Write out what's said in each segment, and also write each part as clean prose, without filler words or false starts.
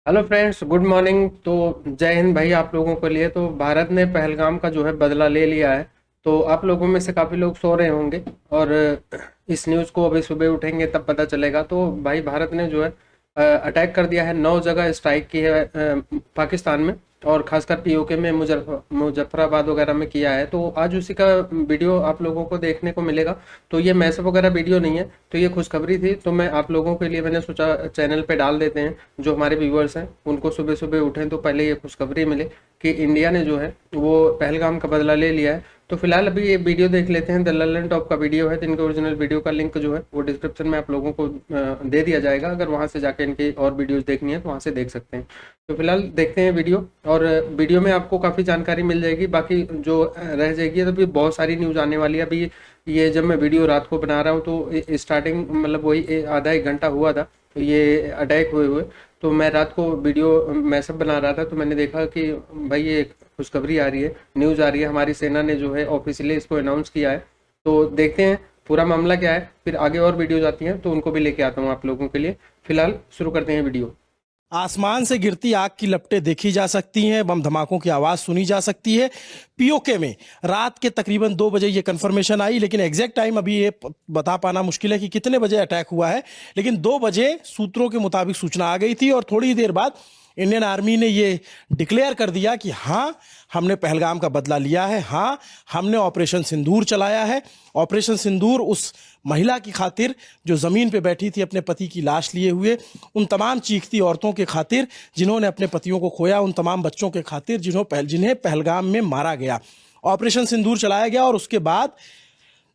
Hello friends, good morning. तो जय हिंद भाई आप लोगों के लिए। तो भारत ने पहलगाम का जो है बदला ले लिया है। तो आप लोगों में से काफ़ी लोग सो रहे होंगे और इस न्यूज़ को अभी सुबह उठेंगे तब पता चलेगा। तो भाई भारत ने जो है अटैक कर दिया है, 9 जगह स्ट्राइक की है पाकिस्तान में, और खासकर पीओके में मुजफ्फराबाद वगैरह में किया है। तो आज उसी का वीडियो आप लोगों को देखने को मिलेगा। तो ये मैसेज वगैरह वीडियो नहीं है, तो ये खुशखबरी थी। तो मैं आप लोगों के लिए मैंने सोचा चैनल पे डाल देते हैं, जो हमारे व्यूअर्स हैं उनको सुबह सुबह उठें तो पहले ये खुशखबरी मिले कि इंडिया ने जो है वो पहलगाम का बदला ले लिया है। तो फिलहाल अभी ये वीडियो देख लेते हैं। द ललन टॉप का वीडियो है, तो इनके ओरिजिनल वीडियो का लिंक जो है वो डिस्क्रिप्शन में आप लोगों को दे दिया जाएगा। अगर वहाँ से जाके इनकी और वीडियोस देखनी है तो वहाँ से देख सकते हैं। तो फिलहाल देखते हैं वीडियो, और वीडियो में आपको काफ़ी जानकारी मिल जाएगी। बाकी जो रह जाएगी, तो अभी बहुत सारी न्यूज़ आने वाली है। अभी ये जब मैं वीडियो रात को बना रहा हूँ तो स्टार्टिंग मतलब वही आधा एक घंटा हुआ था तो ये अटैक हुए हुए। तो मैं रात को वीडियो मैसअप बना रहा था तो मैंने देखा कि भाई ये खुशखबरी आ रही है, न्यूज़ आ रही है, हमारी सेना ने जो है ऑफिशियली इसको अनाउंस किया है। तो देखते हैं पूरा मामला क्या है, फिर आगे और वीडियोज आती हैं तो उनको भी लेके आता हूँ आप लोगों के लिए। फिलहाल शुरू करते हैं वीडियो। आसमान से गिरती आग की लपटें देखी जा सकती हैं, बम धमाकों की आवाज सुनी जा सकती है। पीओके में रात के तकरीबन 2 बजे ये कंफर्मेशन आई, लेकिन एग्जैक्ट टाइम अभी ये बता पाना मुश्किल है कि कितने बजे अटैक हुआ है। लेकिन 2 बजे सूत्रों के मुताबिक सूचना आ गई थी और थोड़ी देर बाद इंडियन आर्मी ने ये डिक्लेयर कर दिया कि हाँ, हमने पहलगाम का बदला लिया है। हाँ, हमने ऑपरेशन सिंदूर चलाया है। ऑपरेशन सिंदूर उस महिला की खातिर जो ज़मीन पे बैठी थी अपने पति की लाश लिए हुए, उन तमाम चीखती औरतों के खातिर जिन्होंने अपने पतियों को खोया, उन तमाम बच्चों के खातिर जिन्हें पहलगाम में मारा गया। ऑपरेशन सिंदूर चलाया गया और उसके बाद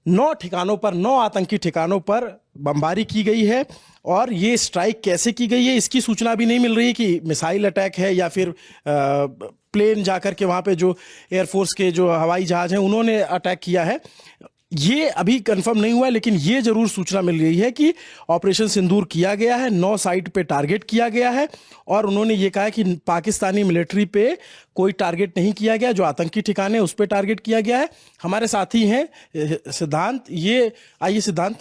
9 ठिकानों पर, 9 आतंकी ठिकानों पर बमबारी की गई है। और ये स्ट्राइक कैसे की गई है इसकी सूचना भी नहीं मिल रही कि मिसाइल अटैक है या फिर प्लेन जाकर के वहाँ पे जो एयरफोर्स के जो हवाई जहाज हैं उन्होंने अटैक किया है। ये अभी कंफर्म नहीं हुआ है, लेकिन ये जरूर सूचना मिल रही है कि ऑपरेशन सिंदूर किया गया है, 9 साइट पे टारगेट किया गया है। और उन्होंने ये कहा कि पाकिस्तानी मिलिट्री पे कोई टारगेट नहीं किया गया, जो आतंकी ठिकाने उस पे टारगेट किया गया है। हमारे साथी हैं सिद्धांत। ये आइए सिद्धांत,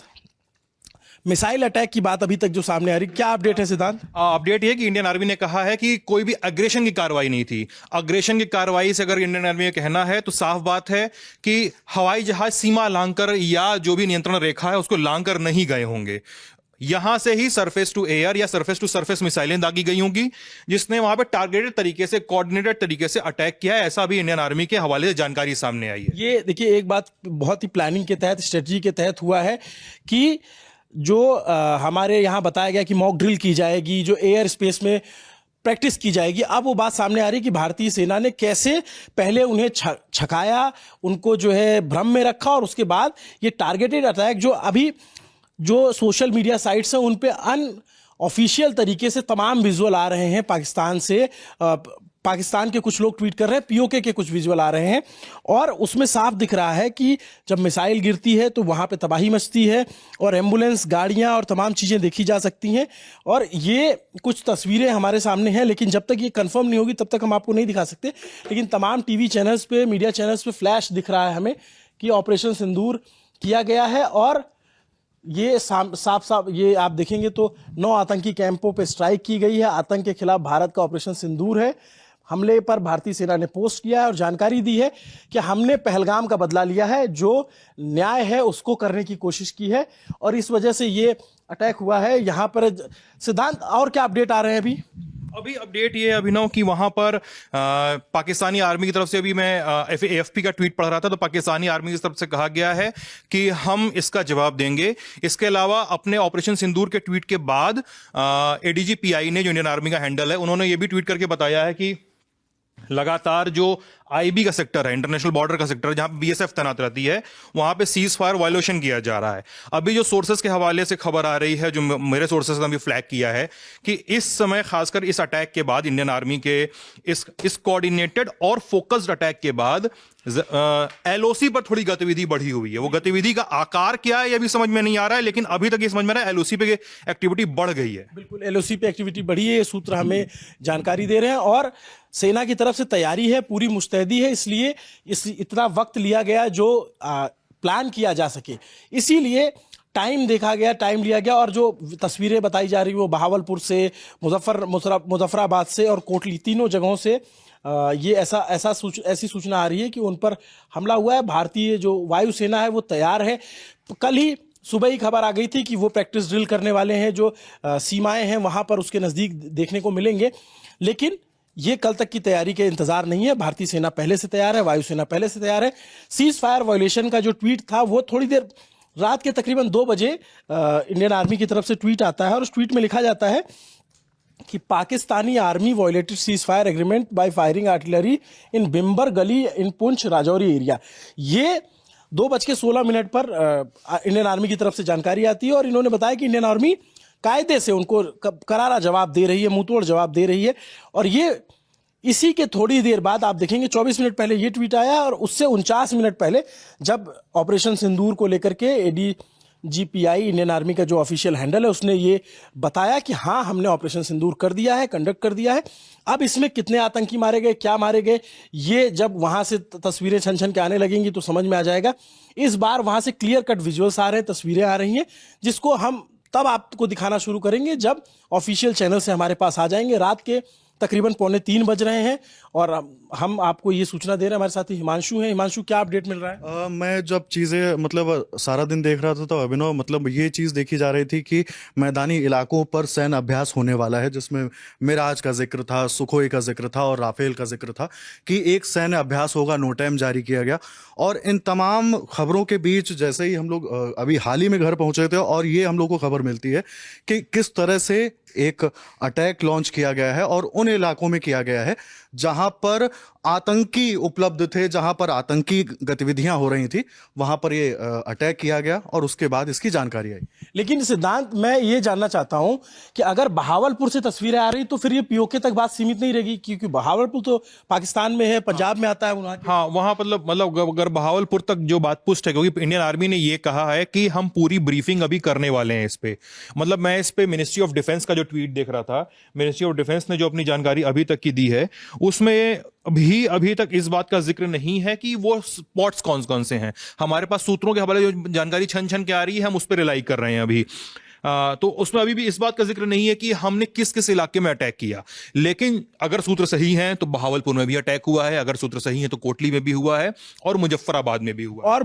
मिसाइल अटैक की बात अभी तक जो सामने आ रही, क्या अपडेट है सिद्धांत? अपडेट ये कि इंडियन आर्मी ने कहा है कि कोई भी अग्रेशन की कार्रवाई नहीं थी। अग्रेशन की कार्रवाई से अगर इंडियन आर्मी का कहना है तो साफ बात है कि हवाई जहाज सीमा लांघकर या जो भी नियंत्रण रेखा है उसको लांघकर नहीं गए होंगे। यहां से ही सरफेस टू एयर या सरफेस टू सरफेस मिसाइलें दागी गई होंगी, जिसने वहां पे टारगेटेड तरीके से, कोऑर्डिनेटेड तरीके से अटैक किया है। ऐसा भी इंडियन आर्मी के हवाले से जानकारी सामने आई है। ये देखिए, एक बात बहुत ही प्लानिंग के तहत, स्ट्रेटजी के तहत हुआ है कि जो हमारे यहाँ बताया गया कि मॉक ड्रिल की जाएगी, जो एयर स्पेस में प्रैक्टिस की जाएगी। अब वो बात सामने आ रही है कि भारतीय सेना ने कैसे पहले उन्हें छकाया, उनको जो है भ्रम में रखा, और उसके बाद ये टारगेटेड अटैक जो अभी जो सोशल मीडिया साइट्स हैं उन पे अनऑफिशियल तरीके से तमाम विजुअल आ रहे हैं पाकिस्तान से। पाकिस्तान के कुछ लोग ट्वीट कर रहे हैं, पीओके के कुछ विजुअल आ रहे हैं, और उसमें साफ दिख रहा है कि जब मिसाइल गिरती है तो वहाँ पे तबाही मचती है, और एम्बुलेंस, गाड़ियाँ और तमाम चीज़ें देखी जा सकती हैं। और ये कुछ तस्वीरें हमारे सामने हैं, लेकिन जब तक ये कंफर्म नहीं होगी तब तक हम आपको नहीं दिखा सकते। लेकिन तमाम टीवी चैनल्स पे, मीडिया चैनल्स पे फ्लैश दिख रहा है हमें कि ऑपरेशन सिंदूर किया गया है। और ये साफ साफ ये आप देखेंगे तो 9 आतंकी कैंपों पे स्ट्राइक की गई है। आतंक के खिलाफ भारत का ऑपरेशन सिंदूर है। हमले पर भारतीय सेना ने पोस्ट किया है और जानकारी दी है कि हमने पहलगाम का बदला लिया है, जो न्याय है उसको करने की कोशिश की है, और इस वजह से ये अटैक हुआ है यहाँ पर। सिद्धांत, और क्या अपडेट आ रहे हैं अभी? अभी अपडेट ये है अभिनव कि वहां पर पाकिस्तानी आर्मी की तरफ से, अभी मैं एएफपी का ट्वीट पढ़ रहा था, तो पाकिस्तानी आर्मी की तरफ से कहा गया है कि हम इसका जवाब देंगे। इसके अलावा अपने ऑपरेशन सिंदूर के ट्वीट के बाद एडीजीपीआई ने, जो इंडियन आर्मी का हैंडल है, उन्होंने ये भी ट्वीट करके बताया है कि लगातार जो आईबी का सेक्टर है, इंटरनेशनल बॉर्डर का सेक्टर, जहां बीएसएफ तैनात रहती है, वहां पे सीज फायर वायलेशन किया जा रहा है। अभी जो सोर्सेस के हवाले से खबर आ रही है, जो मेरे सोर्सेस ने भी फ्लैग किया है, कि इस समय खासकर इस अटैक के बाद, इंडियन आर्मी के इस कोऑर्डिनेटेड और फोकस्ड अटैक के बाद एलओसी पर थोड़ी गतिविधि बढ़ी हुई है। वो गतिविधि का आकार क्या है ये भी समझ में नहीं आ रहा है, लेकिन अभी तक ये समझ में आ रहा है एलओसी पे एक्टिविटी बढ़ गई है। बिल्कुल, एलओसी पे एक्टिविटी बढ़ी है, ये सूत्र हमें जानकारी दे रहे हैं। और सेना की तरफ से तैयारी है, पूरी मुस्तैदी है, इसलिए इतना वक्त लिया गया जो प्लान किया जा सके। इसीलिए टाइम देखा गया, टाइम लिया गया, और जो तस्वीरें बताई जा रही वो बहावलपुर से, मुजफ्फराबाद से और कोटली, तीनों जगहों से ये ऐसी सूचना आ रही है कि उन पर हमला हुआ है। भारतीय जो वायुसेना है वो तैयार है। कल ही सुबह ही खबर आ गई थी कि वो प्रैक्टिस ड्रिल करने वाले हैं, जो सीमाएं हैं वहां पर उसके नज़दीक देखने को मिलेंगे। लेकिन ये कल तक की तैयारी के इंतजार नहीं है। भारतीय सेना पहले से तैयार है, वायुसेना पहले से तैयार है। सीज फायर वायोलेशन का जो ट्वीट था वो थोड़ी देर रात के तकरीबन 2 बजे इंडियन आर्मी की तरफ से ट्वीट आता है, और उस ट्वीट में लिखा जाता है कि Pakistani army violated ceasefire agreement by firing artillery in Bhimber Gali in Poonch Rajouri area. ये 2:16 पर इंडियन आर्मी की तरफ से जानकारी आती है, और इन्होंने बताया कि इंडियन आर्मी कायदे से उनको करारा जवाब दे रही है, मुंहतोड़ जवाब दे रही है। और ये इसी के थोड़ी देर बाद आप देखेंगे 24 मिनट पहले ये ट्वीट आया, और उससे 49 मिनट पहले जब ऑपरेशन सिंदूर को लेकर के ADGPI इंडियन आर्मी का जो ऑफिशियल हैंडल है उसने ये बताया कि हाँ, हमने ऑपरेशन सिंदूर कर दिया है, कंडक्ट कर दिया है। अब इसमें कितने आतंकी मारे गए, क्या मारे गए, ये जब वहां से तस्वीरें छन छन के आने लगेंगी तो समझ में आ जाएगा। इस बार वहां से क्लियर कट विजुअल्स आ रहे हैं, तस्वीरें आ रही हैं, जिसको हम तब आपको दिखाना शुरू करेंगे जब ऑफिशियल चैनल से हमारे पास आ जाएंगे। रात के तकरीबन 2:45 बज रहे हैं, और हम आपको ये सूचना दे रहे हैं। हमारे साथ ही हिमांशु हैं। हिमांशु, क्या अपडेट मिल रहा है? मैं जब चीज़ें मतलब सारा दिन देख रहा था तो अभिनव मतलब ये चीज़ देखी जा रही थी कि मैदानी इलाकों पर सैन्य अभ्यास होने वाला है, जिसमें मिराज का जिक्र था, सुखोई का जिक्र था और राफेल का जिक्र था कि एक सैन्य अभ्यास होगा, नो टाइम जारी किया गया। और इन तमाम खबरों के बीच जैसे ही हम लोग अभी हाल ही में घर पहुंचे थे, और ये हम लोग को खबर मिलती है कि किस तरह से एक अटैक लॉन्च किया गया है, और उन इलाकों में किया गया है जहां पर आतंकी उपलब्ध थे, जहां पर आतंकी गतिविधियां हो रही थी, वहां पर ये अटैक किया गया, और उसके बाद इसकी जानकारी आई। लेकिन सिद्धांत, मैं ये जानना चाहता हूं कि अगर बहावलपुर से तस्वीरें आ रही तो फिर ये पीओके तक बात सीमित नहीं रहेगी, क्योंकि बहावलपुर तो पाकिस्तान में है, पंजाब में आता है वहां। हाँ, वहां मतलब अगर बहावलपुर तक जो बात पुष्ट है, क्योंकि इंडियन आर्मी ने ये कहा है कि हम पूरी ब्रीफिंग अभी करने वाले हैं इस पे। मतलब मैं इस पे मिनिस्ट्री ऑफ डिफेंस का जो ट्वीट देख रहा था, मिनिस्ट्री ऑफ डिफेंस ने जो अपनी जानकारी अभी तक की दी है उसमें अभी तक इस बात का जिक्र नहीं है कि वो स्पॉट्स कौन कौन से हैं। हमारे पास सूत्रों के हवाले जो जानकारी छन छन के आ रही है, हम उस पर रिलाई कर रहे हैं अभी। तो उसमें अभी भी इस बात का जिक्र नहीं है कि हमने किस किस इलाके में अटैक किया। लेकिन अगर सूत्र सही हैं तो बहावलपुर में भी अटैक हुआ है, अगर सूत्र सही हैं तो कोटली में भी हुआ है, और मुजफ्फराबाद में भी हुआ है, और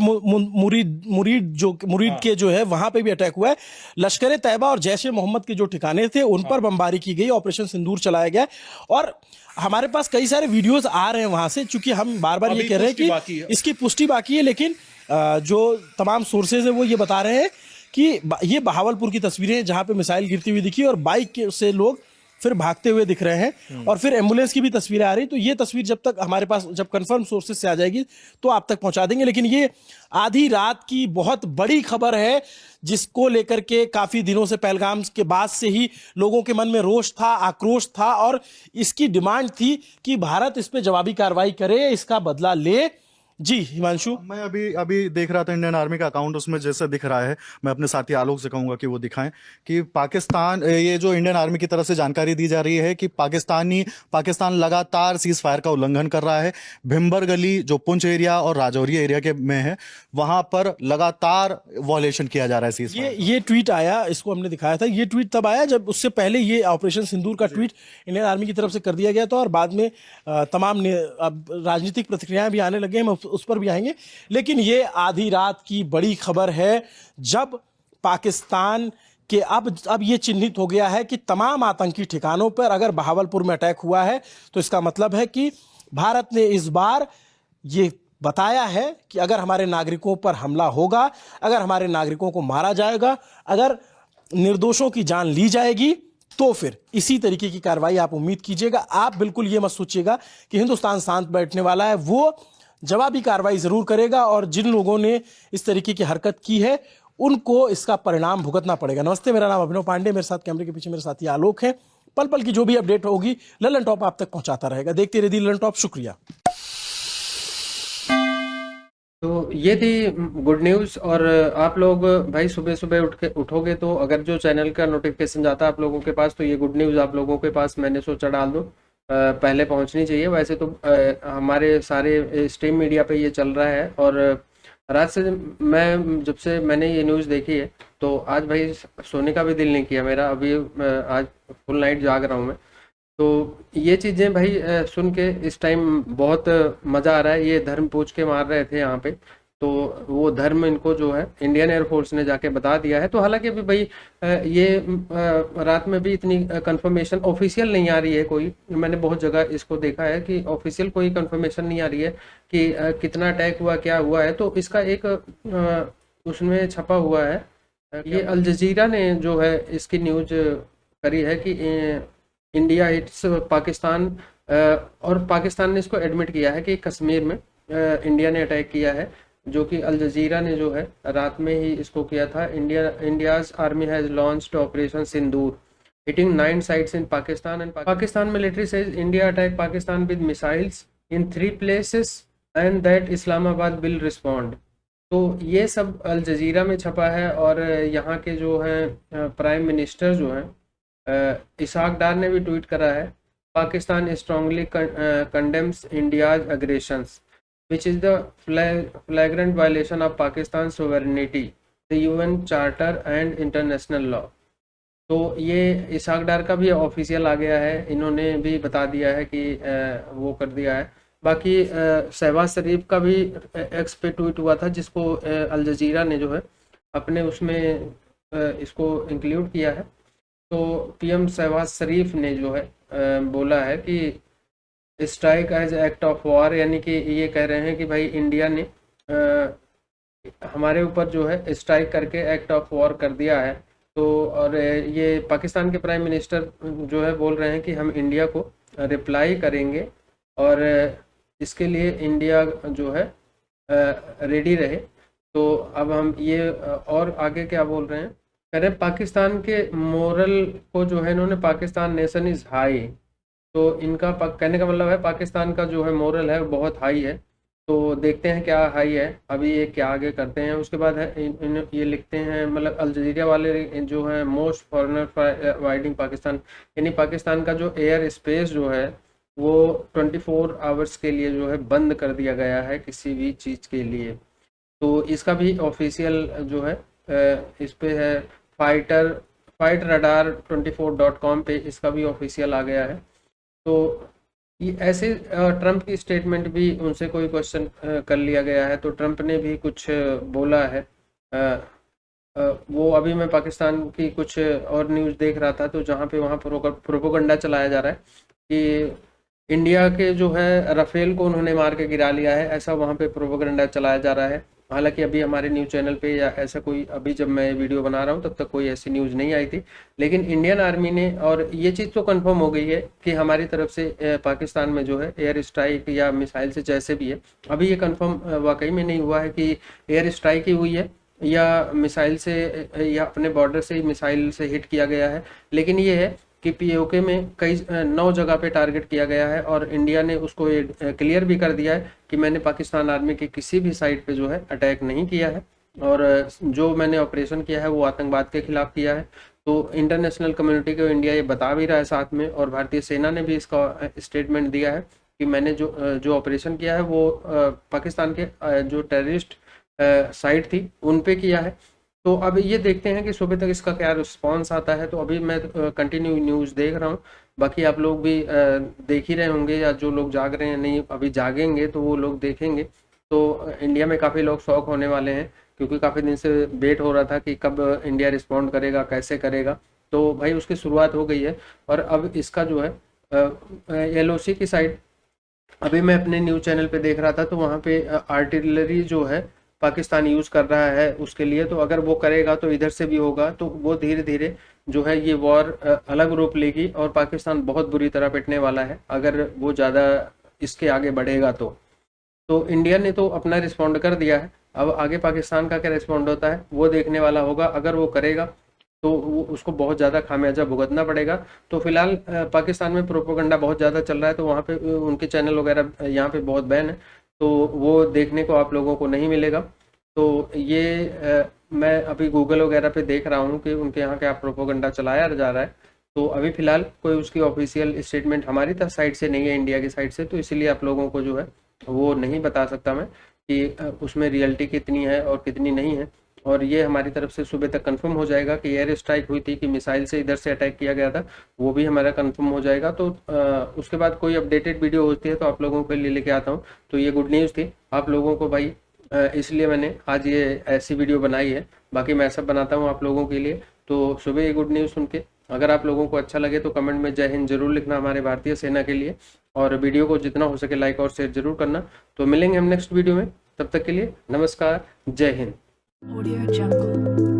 मुरीद के जो है वहां पे भी अटैक हुआ है। लश्कर तैयबा और जैश ए मोहम्मद के जो ठिकाने थे उन पर बमबारी की गई, ऑपरेशन सिंदूर चलाया गया। और हमारे पास कई सारे वीडियोस आ रहे हैं वहां से, चूंकि हम बार बार ये कह रहे हैं कि इसकी पुष्टि बाकी है, लेकिन जो तमाम सोर्सेज है वो ये बता रहे हैं कि ये बहावलपुर की तस्वीरें जहां पे मिसाइल गिरती हुई दिखी और बाइक से लोग फिर भागते हुए दिख रहे हैं, और फिर एम्बुलेंस की भी तस्वीरें आ रही। तो ये तस्वीर जब तक हमारे पास, जब कंफर्म सोर्सेज से आ जाएगी तो आप तक पहुंचा देंगे। लेकिन ये आधी रात की बहुत बड़ी खबर है, जिसको लेकर के काफी दिनों से, पहलगाम के बाद से ही लोगों के मन में रोष था, आक्रोश था, और इसकी डिमांड थी कि भारत इस पे जवाबी कार्रवाई करे, इसका बदला ले। जी हिमांशु, मैं अभी देख रहा था इंडियन आर्मी का अकाउंट, उसमें जैसे दिख रहा है, मैं अपने साथी आलोक से कहूंगा कि वो दिखाएं कि पाकिस्तान, ये जो इंडियन आर्मी की तरफ से जानकारी दी जा रही है कि पाकिस्तान लगातार सीज फायर का उल्लंघन कर रहा है। भिम्बर गली जो पुंछ एरिया और राजौरी एरिया के में है, वहां पर लगातार वॉयलेशन किया जा रहा है सीज फायर। ये ट्वीट आया, इसको हमने दिखाया था। ये ट्वीट तब आया जब उससे पहले ये ऑपरेशन सिंदूर का ट्वीट इंडियन आर्मी की तरफ से कर दिया गया था, और बाद में तमाम राजनीतिक प्रतिक्रियाएं भी आने लगे हैं, उस पर भी आएंगे। लेकिन ये आधी रात की बड़ी खबर है, जब पाकिस्तान के अब ये चिन्हित हो गया है कि तमाम आतंकी ठिकानों पर अगर बहावलपुर में अटैक हुआ है तो इसका मतलब है कि भारत ने इस बार ये बताया है कि अगर हमारे नागरिकों पर हमला होगा, अगर हमारे नागरिकों को मारा जाएगा, अगर निर्दोषों की जान ली जाएगी, तो फिर इसी तरीके की कार्रवाई आप उम्मीद कीजिएगा। आप बिल्कुल ये मत सोचिएगा कि हिंदुस्तान शांत बैठने वाला है, वो जवाबी कार्रवाई जरूर करेगा, और जिन लोगों ने इस तरीके की हरकत की है उनको इसका परिणाम भुगतना पड़ेगा। नमस्ते, मेरा नाम अभिनव पांडे, मेरे साथ कैमरे के पीछे मेरे साथी आलोक हैं। पल पल की जो भी अपडेट होगी ललन टॉप आप तक पहुंचाता रहेगा। देखते रहिए ललन टॉप। शुक्रिया। तो ये थी गुड न्यूज़। और आप लोग भाई सुबह सुबह उठोगे तो अगर जो चैनल का नोटिफिकेशन जाता है आप लोगों के पास, तो ये गुड न्यूज़ आप लोगों के पास मैंने सोचा डाल दूँ, पहले पहुंचनी चाहिए। वैसे तो हमारे सारे स्ट्रीम मीडिया पे ये चल रहा है, और रात से जब से मैंने ये न्यूज़ देखी है तो आज भाई सोने का भी दिल नहीं किया मेरा, अभी आज फुल नाइट जाग रहा हूँ मैं। तो ये चीज़ें भाई सुन के इस टाइम बहुत मज़ा आ रहा है। ये धर्म पूछ के मार रहे थे यहाँ पे, तो वो धर्म इनको जो है इंडियन एयरफोर्स ने जाके बता दिया है। तो हालांकि अभी भाई ये रात में भी इतनी कंफर्मेशन ऑफिशियल नहीं आ रही है कोई। मैंने बहुत जगह इसको देखा है कि ऑफिशियल कोई कंफर्मेशन नहीं आ रही है कि कितना अटैक हुआ, क्या हुआ है। तो इसका एक उसमें छपा हुआ है, ये अल जजीरा ने जो है इसकी न्यूज करी है कि इंडिया हिट्स पाकिस्तान, और पाकिस्तान ने इसको एडमिट किया है कि कश्मीर में इंडिया ने अटैक किया है, जो कि अल जजीरा ने जो है रात में ही इसको किया था। India's army has launched operation Sindoor hitting 9 sites in Pakistan, and Pakistan military says India attacked Pakistan with missiles in 3 places and that Islamabad will respond। तो ये सब अल जजीरा में छपा है। और यहाँ के जो हैं प्राइम मिनिस्टर जो हैं इसाक डार ने भी ट्वीट करा है, Pakistan strongly condemns India's aggressions which is the flagrant violation of Pakistan's sovereignty, the UN Charter and international law। तो ये इसाक डार का भी ऑफिशियल आ गया है, इन्होंने भी बता दिया है कि वो कर दिया है। बाकी शहबाज शरीफ का भी एक्स पे ट्वीट हुआ था, जिसको अल जजीरा ने जो है अपने उसमें इसको इंक्लूड किया है। तो पीएम शहबाज शरीफ ने जो है बोला है कि strike as act of war, यानी कि ये कह रहे हैं कि भाई इंडिया ने हमारे ऊपर जो है स्ट्राइक करके एक्ट ऑफ वॉर कर दिया है। तो और ये पाकिस्तान के प्राइम मिनिस्टर जो है बोल रहे हैं कि हम इंडिया को रिप्लाई करेंगे और इसके लिए इंडिया जो है रेडी रहे। तो अब हम ये और आगे क्या बोल रहे हैं, कह रहे हैं पाकिस्तान के मोरल को जो है इन्होंने पाकिस्तान नेशन इज़ हाई। तो इनका कहने का मतलब है पाकिस्तान का जो है मोरल है बहुत हाई है। तो देखते हैं क्या हाई है, अभी ये क्या आगे करते हैं। उसके बाद है ये लिखते हैं, मतलब अल जजीरा वाले जो है मोस्ट फॉरनर वाइडिंग पाकिस्तान, यानी पाकिस्तान का जो एयर स्पेस जो है वो 24 आवर्स के लिए जो है बंद कर दिया गया है किसी भी चीज़ के लिए। तो इसका भी ऑफिशियल जो है इस पे है फाइट रडार 24.com पे इसका भी ऑफिशियल आ गया है। तो ये ऐसे ट्रंप की स्टेटमेंट भी उनसे कोई क्वेश्चन कर लिया गया है, तो ट्रंप ने भी कुछ बोला है। वो अभी मैं पाकिस्तान की कुछ और न्यूज़ देख रहा था, तो जहाँ पे वहाँ प्रोपोगंडा चलाया जा रहा है कि इंडिया के जो है राफेल को उन्होंने मार के गिरा लिया है, ऐसा वहाँ पे प्रोपोगंडा चलाया जा रहा है। हालांकि अभी हमारे न्यूज़ चैनल पे या ऐसा कोई, अभी जब मैं वीडियो बना रहा हूँ तब तक कोई ऐसी न्यूज़ नहीं आई थी, लेकिन इंडियन आर्मी ने, और ये चीज़ तो कंफर्म हो गई है कि हमारी तरफ से पाकिस्तान में जो है एयर स्ट्राइक या मिसाइल से जैसे भी है, अभी ये कंफर्म वाकई में नहीं हुआ है कि एयर स्ट्राइक ही हुई है या मिसाइल से या अपने बॉर्डर से ही मिसाइल से हिट किया गया है। लेकिन ये है कि पीओके में कई 9 जगह पे टारगेट किया गया है और इंडिया ने उसको क्लियर भी कर दिया है कि मैंने पाकिस्तान आर्मी की किसी भी साइट पे जो है अटैक नहीं किया है और जो मैंने ऑपरेशन किया है वो आतंकवाद के खिलाफ किया है। तो इंटरनेशनल कम्युनिटी को इंडिया ये बता भी रहा है साथ में, और भारतीय सेना ने भी इसका स्टेटमेंट दिया है कि मैंने जो ऑपरेशन किया है वो पाकिस्तान के जो टेररिस्ट साइट थी उन पे किया है। तो अब ये देखते हैं कि सुबह तक इसका क्या रिस्पांस आता है। तो अभी मैं कंटिन्यू न्यूज़ देख रहा हूँ, बाकी आप लोग भी देख ही रहे होंगे, या जो लोग जाग रहे हैं नहीं अभी जागेंगे तो वो लोग देखेंगे। तो इंडिया में काफ़ी लोग शॉक होने वाले हैं, क्योंकि काफ़ी दिन से वेट हो रहा था कि कब इंडिया रिस्पॉन्ड करेगा, कैसे करेगा। तो भाई उसकी शुरुआत हो गई है। और अब इसका जो है LOC की साइड अभी मैं अपने न्यूज़ चैनल पे देख रहा था, तो वहाँ पे आर्टिलरी जो है पाकिस्तान यूज़ कर रहा है उसके लिए। तो अगर वो करेगा तो इधर से भी होगा, तो वो धीरे धीरे जो है ये वॉर अलग रूप लेगी और पाकिस्तान बहुत बुरी तरह पिटने वाला है अगर वो ज़्यादा इसके आगे बढ़ेगा। तो इंडिया ने तो अपना रिस्पॉन्ड कर दिया है, अब आगे पाकिस्तान का क्या रिस्पॉन्ड होता है वो देखने वाला होगा। अगर वो करेगा तो वो उसको बहुत ज़्यादा खामियाजा भुगतना पड़ेगा। तो फिलहाल पाकिस्तान में प्रोपोगंडा बहुत ज़्यादा चल रहा है, तो वहाँ पे उनके चैनल वगैरह यहाँ पे बहुत बैन है, तो वो देखने को आप लोगों को नहीं मिलेगा। तो ये मैं अभी गूगल वगैरह पे देख रहा हूँ कि उनके यहाँ क्या प्रोपोगंडा चलाया जा रहा है। तो अभी फ़िलहाल कोई उसकी ऑफिशियल स्टेटमेंट हमारी तरफ साइड से नहीं है, इंडिया की साइड से, तो इसीलिए आप लोगों को जो है वो नहीं बता सकता मैं कि उसमें रियलिटी कितनी है और कितनी नहीं है। और ये हमारी तरफ से सुबह तक कंफर्म हो जाएगा कि एयर स्ट्राइक हुई थी, कि मिसाइल से इधर से अटैक किया गया था, वो भी हमारा कंफर्म हो जाएगा। तो उसके बाद कोई अपडेटेड वीडियो होती है तो आप लोगों के लिए लेके आता हूँ। तो ये गुड न्यूज़ थी आप लोगों को भाई, इसलिए मैंने आज ये ऐसी वीडियो बनाई है। बाकी मैं सब बनाता हूँ आप लोगों के लिए। तो सुबह ये गुड न्यूज़ सुन के अगर आप लोगों को अच्छा लगे तो कमेंट में जय हिंद जरूर लिखना हमारे भारतीय सेना के लिए, और वीडियो को जितना हो सके लाइक और शेयर जरूर करना। तो मिलेंगे हम नेक्स्ट वीडियो में, तब तक के लिए नमस्कार, जय हिंद। Audio Jungle.